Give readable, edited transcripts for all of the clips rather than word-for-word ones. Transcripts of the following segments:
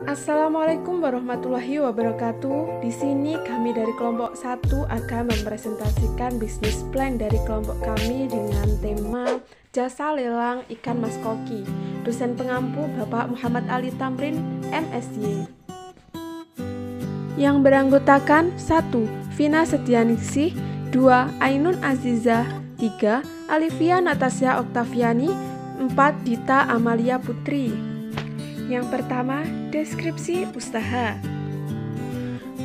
Assalamualaikum warahmatullahi wabarakatuh. Di sini kami dari kelompok 1 akan mempresentasikan bisnis plan dari kelompok kami dengan tema jasa lelang ikan mas koki. Dosen pengampu Bapak Muhammad Ali Tamrin, MSy. Yang beranggotakan 1. Vina Setianingsih, 2. Ainun Azizah, 3. Alivia Natasha Oktaviani, 4. Dita Amalia Putri. Yang pertama, deskripsi usaha.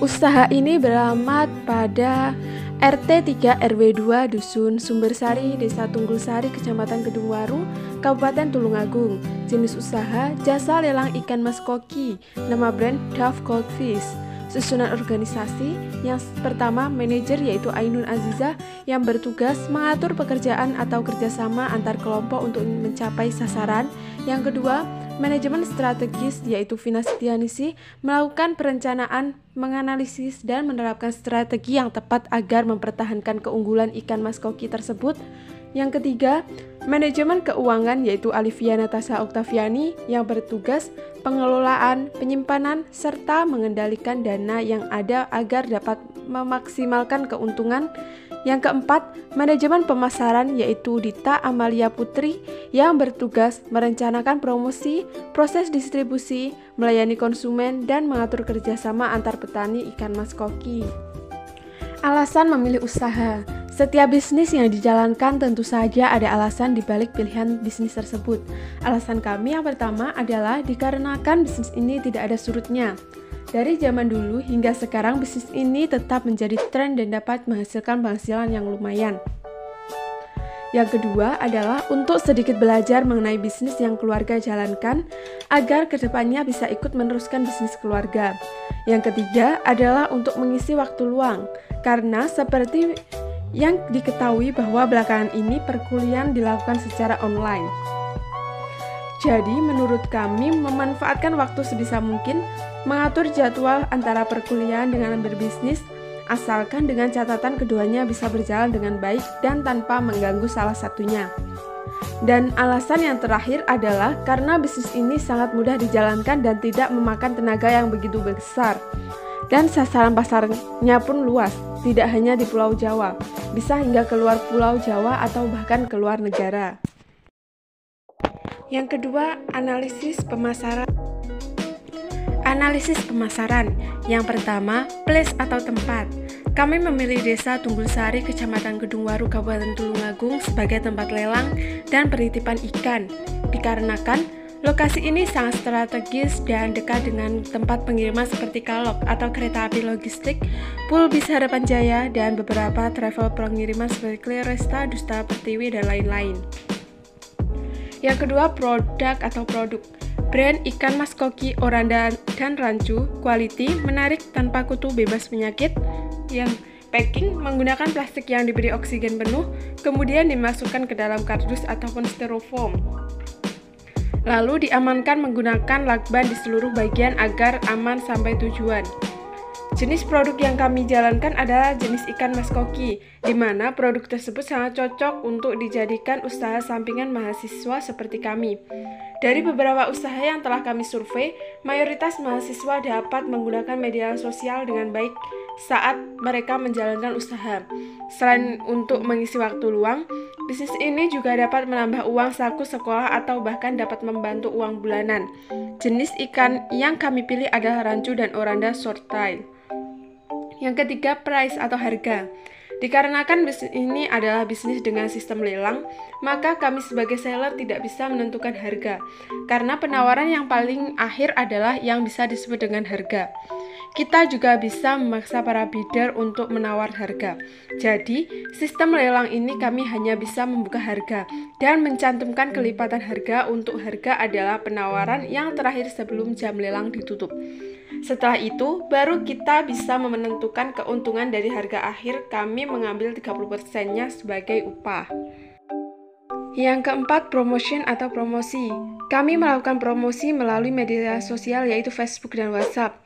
Usaha ini beralamat pada RT 3 RW 2 Dusun Sumbersari, Desa Tunggulsari, Kecamatan Kedungwaru, Kabupaten Tulungagung. Jenis usaha, jasa lelang ikan mas koki. Nama brand Dove Goldfish. Susunan organisasi, yang pertama manajer yaitu Ainun Azizah yang bertugas mengatur pekerjaan atau kerjasama antar kelompok untuk mencapai sasaran. Yang kedua, manajemen strategis yaitu Vina Setianingsih melakukan perencanaan, menganalisis dan menerapkan strategi yang tepat agar mempertahankan keunggulan ikan mas koki tersebut. Yang ketiga, manajemen keuangan yaitu Alivia Natasha Oktaviani yang bertugas pengelolaan, penyimpanan, serta mengendalikan dana yang ada agar dapat memaksimalkan keuntungan. Yang keempat, manajemen pemasaran yaitu Dita Amalia Putri yang bertugas merencanakan promosi, proses distribusi, melayani konsumen, dan mengatur kerjasama antar petani ikan mas koki. Alasan memilih usaha. Setiap bisnis yang dijalankan tentu saja ada alasan di balik pilihan bisnis tersebut. Alasan kami yang pertama adalah dikarenakan bisnis ini tidak ada surutnya. Dari zaman dulu hingga sekarang bisnis ini tetap menjadi tren dan dapat menghasilkan penghasilan yang lumayan. Yang kedua adalah untuk sedikit belajar mengenai bisnis yang keluarga jalankan agar kedepannya bisa ikut meneruskan bisnis keluarga. Yang ketiga adalah untuk mengisi waktu luang, karena seperti yang diketahui bahwa belakangan ini perkuliahan dilakukan secara online. Jadi menurut kami memanfaatkan waktu sebisa mungkin, mengatur jadwal antara perkuliahan dengan berbisnis, asalkan dengan catatan keduanya bisa berjalan dengan baik dan tanpa mengganggu salah satunya. Dan alasan yang terakhir adalah karena bisnis ini sangat mudah dijalankan dan tidak memakan tenaga yang begitu besar. Dan sasaran pasarnya pun luas, tidak hanya di Pulau Jawa, bisa hingga keluar Pulau Jawa atau bahkan keluar negara. Yang kedua, analisis pemasaran. Analisis pemasaran. Yang pertama, place atau tempat. Kami memilih Desa Tunggulsari, Kecamatan Kedungwaru, Kabupaten Tulungagung sebagai tempat lelang dan penitipan ikan. Dikarenakan lokasi ini sangat strategis dan dekat dengan tempat pengiriman seperti Kalok atau kereta api logistik, Pul Bis Harapan Jaya, dan beberapa travel pengiriman seperti Clearesta, Dusta Pertiwi, dan lain-lain. Yang kedua, produk atau produk. Brand ikan mas koki, Oranda, dan Rancu, quality, menarik tanpa kutu, bebas penyakit. Yang packing menggunakan plastik yang diberi oksigen penuh, kemudian dimasukkan ke dalam kardus ataupun styrofoam. Lalu diamankan menggunakan lakban di seluruh bagian agar aman sampai tujuan. Jenis produk yang kami jalankan adalah jenis ikan mas koki, di mana produk tersebut sangat cocok untuk dijadikan usaha sampingan mahasiswa seperti kami. Dari beberapa usaha yang telah kami survei, mayoritas mahasiswa dapat menggunakan media sosial dengan baik saat mereka menjalankan usaha. Selain untuk mengisi waktu luang, bisnis ini juga dapat menambah uang saku sekolah atau bahkan dapat membantu uang bulanan. Jenis ikan yang kami pilih adalah Rancu dan Oranda Shorttail. Yang ketiga, price atau harga. Dikarenakan bisnis ini adalah bisnis dengan sistem lelang, maka kami sebagai seller tidak bisa menentukan harga, karena penawaran yang paling akhir adalah yang bisa disebut dengan harga. Kita juga bisa memaksa para bidder untuk menawar harga. Jadi, sistem lelang ini kami hanya bisa membuka harga dan mencantumkan kelipatan harga untuk harga adalah penawaran yang terakhir sebelum jam lelang ditutup. Setelah itu, baru kita bisa menentukan keuntungan dari harga akhir. Kami mengambil 30%-nya sebagai upah. Yang keempat, promotion atau promosi. Kami melakukan promosi melalui media sosial yaitu Facebook dan WhatsApp.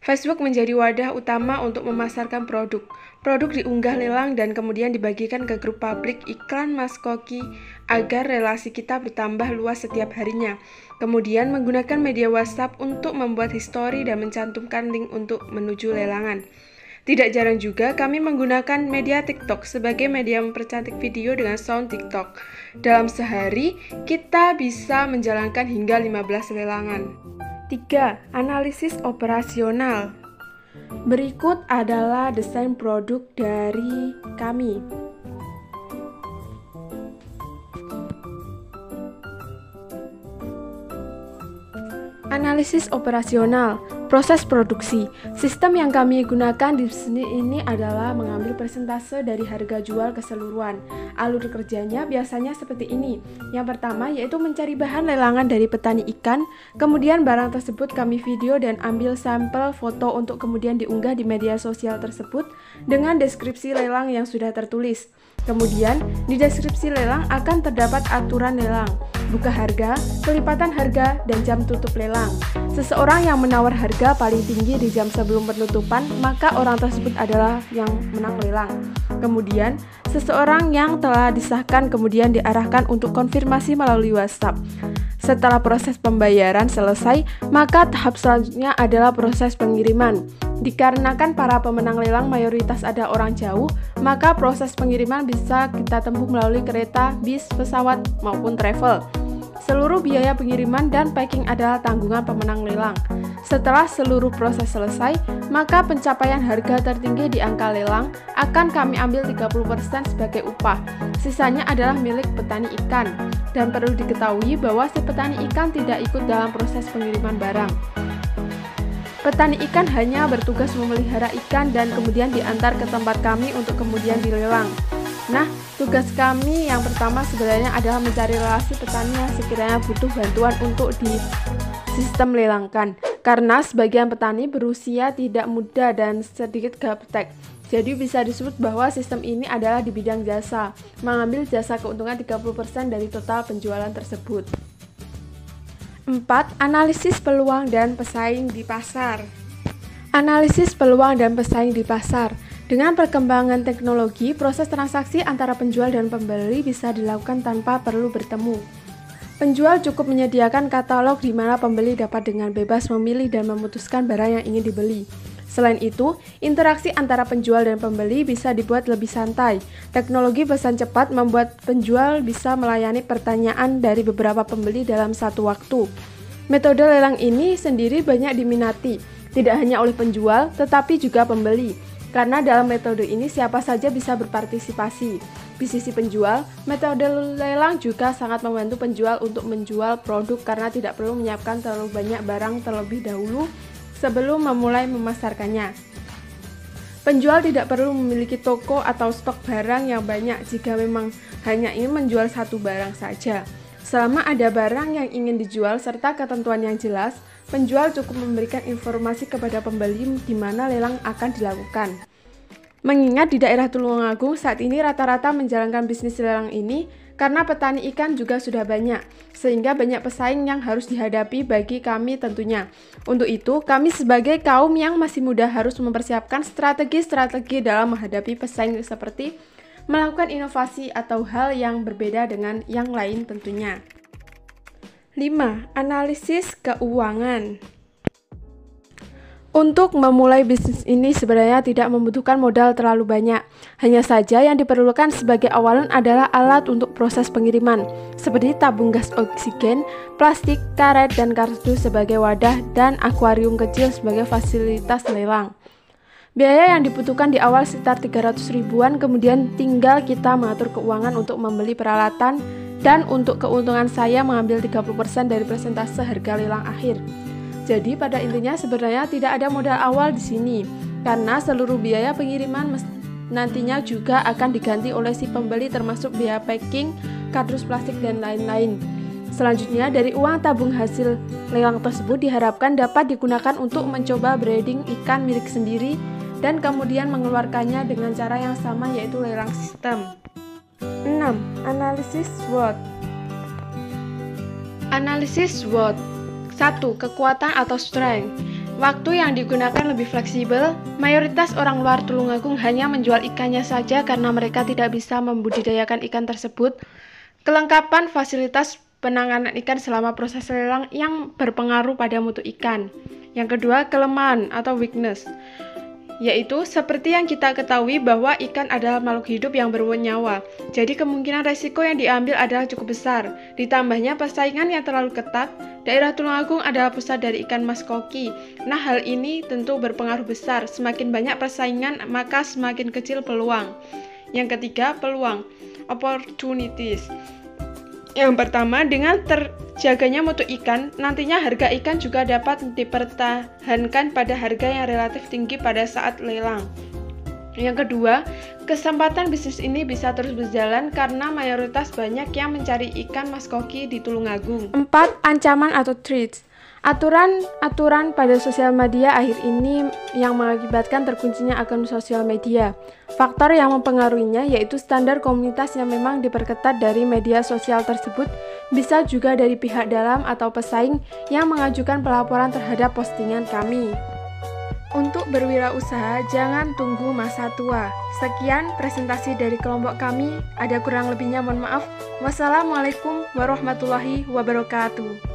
Facebook menjadi wadah utama untuk memasarkan produk. Produk diunggah lelang dan kemudian dibagikan ke grup publik iklan mas koki agar relasi kita bertambah luas setiap harinya. Kemudian menggunakan media WhatsApp untuk membuat histori dan mencantumkan link untuk menuju lelangan. Tidak jarang juga kami menggunakan media TikTok sebagai media mempercantik video dengan sound TikTok. Dalam sehari, kita bisa menjalankan hingga 15 lelangan. 3. Analisis operasional. Berikut adalah desain produk dari kami. Analisis operasional, proses produksi. Sistem yang kami gunakan di sini ini adalah mengambil persentase dari harga jual keseluruhan. Alur kerjanya biasanya seperti ini. Yang pertama yaitu mencari bahan lelangan dari petani ikan, kemudian barang tersebut kami video dan ambil sampel foto untuk kemudian diunggah di media sosial tersebut dengan deskripsi lelang yang sudah tertulis. Kemudian, di deskripsi lelang akan terdapat aturan lelang, buka harga, kelipatan harga, dan jam tutup lelang. Seseorang yang menawar harga paling tinggi di jam sebelum penutupan, maka orang tersebut adalah yang menang lelang. Kemudian, seseorang yang telah disahkan kemudian diarahkan untuk konfirmasi melalui WhatsApp. Setelah proses pembayaran selesai, maka tahap selanjutnya adalah proses pengiriman. Dikarenakan para pemenang lelang mayoritas ada orang jauh, maka proses pengiriman bisa kita tempuh melalui kereta, bis, pesawat, maupun travel. Seluruh biaya pengiriman dan packing adalah tanggungan pemenang lelang. Setelah seluruh proses selesai, maka pencapaian harga tertinggi di angka lelang akan kami ambil 30% sebagai upah. Sisanya adalah milik petani ikan. Dan perlu diketahui bahwa si petani ikan tidak ikut dalam proses pengiriman barang. Petani ikan hanya bertugas memelihara ikan dan kemudian diantar ke tempat kami untuk kemudian dilelang. Nah, tugas kami yang pertama sebenarnya adalah mencari relasi petani yang sekiranya butuh bantuan untuk di sistem lelangkan. Karena sebagian petani berusia tidak muda dan sedikit gaptek. Jadi bisa disebut bahwa sistem ini adalah di bidang jasa, mengambil jasa keuntungan 30% dari total penjualan tersebut. 4. Analisis peluang dan pesaing di pasar. Analisis peluang dan pesaing di pasar. Dengan perkembangan teknologi, proses transaksi antara penjual dan pembeli bisa dilakukan tanpa perlu bertemu. Penjual cukup menyediakan katalog di mana pembeli dapat dengan bebas memilih dan memutuskan barang yang ingin dibeli. Selain itu, interaksi antara penjual dan pembeli bisa dibuat lebih santai. Teknologi pesan cepat membuat penjual bisa melayani pertanyaan dari beberapa pembeli dalam satu waktu. Metode lelang ini sendiri banyak diminati, tidak hanya oleh penjual, tetapi juga pembeli. Karena dalam metode ini siapa saja bisa berpartisipasi. Di sisi penjual, metode lelang juga sangat membantu penjual untuk menjual produk karena tidak perlu menyiapkan terlalu banyak barang terlebih dahulu sebelum memulai memasarkannya. Penjual tidak perlu memiliki toko atau stok barang yang banyak jika memang hanya ingin menjual satu barang saja. Selama ada barang yang ingin dijual serta ketentuan yang jelas, penjual cukup memberikan informasi kepada pembeli di mana lelang akan dilakukan. Mengingat di daerah Tulungagung saat ini rata-rata menjalankan bisnis lelang ini karena petani ikan juga sudah banyak, sehingga banyak pesaing yang harus dihadapi bagi kami tentunya. Untuk itu, kami sebagai kaum yang masih muda harus mempersiapkan strategi-strategi dalam menghadapi pesaing seperti melakukan inovasi atau hal yang berbeda dengan yang lain tentunya. 5. Analisis keuangan. Untuk memulai bisnis ini sebenarnya tidak membutuhkan modal terlalu banyak. Hanya saja yang diperlukan sebagai awalan adalah alat untuk proses pengiriman, seperti tabung gas oksigen, plastik, karet, dan kardus sebagai wadah, dan akuarium kecil sebagai fasilitas lelang. Biaya yang dibutuhkan di awal sekitar 300 ribuan, kemudian tinggal kita mengatur keuangan untuk membeli peralatan, dan untuk keuntungan saya mengambil 30% dari persentase harga lelang akhir. Jadi pada intinya sebenarnya tidak ada modal awal di sini, karena seluruh biaya pengiriman nantinya juga akan diganti oleh si pembeli termasuk biaya packing, kardus plastik, dan lain-lain. Selanjutnya dari uang tabung hasil lelang tersebut diharapkan dapat digunakan untuk mencoba breeding ikan milik sendiri dan kemudian mengeluarkannya dengan cara yang sama yaitu lelang sistem. 6. Analisis SWOT. Analisis SWOT. 1. Kekuatan atau strength. Waktu yang digunakan lebih fleksibel. Mayoritas orang luar Tulungagung hanya menjual ikannya saja karena mereka tidak bisa membudidayakan ikan tersebut. Kelengkapan fasilitas penanganan ikan selama proses lelang yang berpengaruh pada mutu ikan. Yang kedua, kelemahan atau weakness, yaitu seperti yang kita ketahui bahwa ikan adalah makhluk hidup yang bernyawa. Jadi kemungkinan resiko yang diambil adalah cukup besar. Ditambahnya persaingan yang terlalu ketat, daerah Tulungagung adalah pusat dari ikan mas koki. Nah, hal ini tentu berpengaruh besar. Semakin banyak persaingan, maka semakin kecil peluang. Yang ketiga, peluang, opportunities. Yang pertama, dengan terjaganya mutu ikan, nantinya harga ikan juga dapat dipertahankan pada harga yang relatif tinggi pada saat lelang. Yang kedua, kesempatan bisnis ini bisa terus berjalan karena mayoritas banyak yang mencari ikan mas koki di Tulungagung. 4. Ancaman atau threats. Aturan pada sosial media akhir ini yang mengakibatkan terkuncinya akun sosial media. Faktor yang mempengaruhinya yaitu standar komunitas yang memang diperketat dari media sosial tersebut, bisa juga dari pihak dalam atau pesaing yang mengajukan pelaporan terhadap postingan kami. Untuk berwirausaha, jangan tunggu masa tua. Sekian presentasi dari kelompok kami. Ada kurang lebihnya mohon maaf. Wassalamualaikum warahmatullahi wabarakatuh.